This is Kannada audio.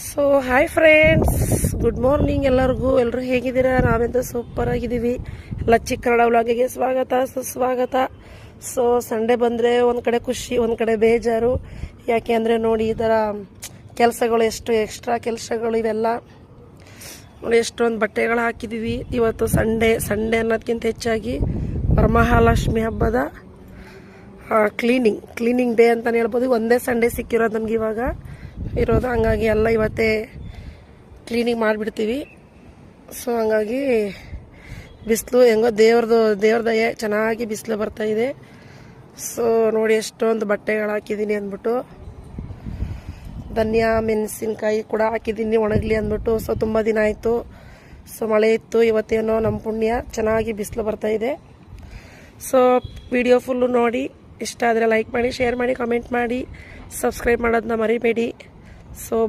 So hi friends, good morning ಎಲ್ಲರೂ ಹೇಗಿದ್ದೀರಾ? ನಾವೆಂತ ಸೂಪರ್ ಆಗಿದ್ದೀವಿ. ಎಲ್ಲ ಚಿಕ್ಕ ಕನ್ನಡ ವ್ಲಾಗಿಗೆ ಸ್ವಾಗತ ಸುಸ್ವಾಗತ. ಸೊ ಸಂಡೇ ಬಂದರೆ ಒಂದು ಕಡೆ ಖುಷಿ, ಒಂದು ಕಡೆ ಬೇಜಾರು. ಯಾಕೆ ಅಂದರೆ ನೋಡಿ, ಈ ಥರ ಕೆಲಸಗಳು ಎಷ್ಟು ಎಕ್ಸ್ಟ್ರಾ ಕೆಲಸಗಳು ಇವೆಲ್ಲ ನೋಡಿ. ಎಷ್ಟೊಂದು ಬಟ್ಟೆಗಳು ಹಾಕಿದ್ದೀವಿ. ಇವತ್ತು ಸಂಡೇ ಅನ್ನೋದಕ್ಕಿಂತ ಹೆಚ್ಚಾಗಿ ವರಮಹಾಲಕ್ಷ್ಮಿ ಹಬ್ಬದ ಕ್ಲೀನಿಂಗ್ ಡೇ ಅಂತಲೇ ಹೇಳ್ಬೋದು. ಒಂದೇ ಸಂಡೇ ಸಿಕ್ಕಿರೋದು ನಮ್ಗೆ ಇವಾಗ ಇರೋದು. ಹಂಗಾಗಿ ಎಲ್ಲ ಇವತ್ತೇ ಕ್ಲೀನಿಂಗ್ ಮಾಡಿಬಿಡ್ತೀವಿ. ಸೊ ಹಂಗಾಗಿ ಬಿಸಿಲು ಹೆಂಗೋ ದೇವ್ರ ದಯೆ ಚೆನ್ನಾಗಿ ಬಿಸಿಲು ಬರ್ತಾಯಿದೆ. ಸೊ ನೋಡಿ ಎಷ್ಟೊಂದು ಬಟ್ಟೆಗಳು ಹಾಕಿದ್ದೀನಿ ಅಂದ್ಬಿಟ್ಟು. ಧನಿಯಾ ಮೆಣಸಿನ್ಕಾಯಿ ಕೂಡ ಹಾಕಿದ್ದೀನಿ ಒಣಗಲಿ ಅಂದ್ಬಿಟ್ಟು. ಸೊ ತುಂಬ ದಿನ ಆಯಿತು. ಸೊ ಮಳೆ ಇತ್ತು, ಇವತ್ತೇನೋ ನಮ್ಮ ಪುಣ್ಯ ಚೆನ್ನಾಗಿ ಬಿಸಿಲು ಬರ್ತಾಯಿದೆ. ಸೊ ವಿಡಿಯೋ ಫುಲ್ಲು ನೋಡಿ, ಇಷ್ಟ ಆದರೆ ಲೈಕ್ ಮಾಡಿ, ಶೇರ್ ಮಾಡಿ, ಕಾಮೆಂಟ್ ಮಾಡಿ, ಸಬ್ಸ್ಕ್ರೈಬ್ ಮಾಡೋದನ್ನ ಮರಿಬೇಡಿ. ಸೊ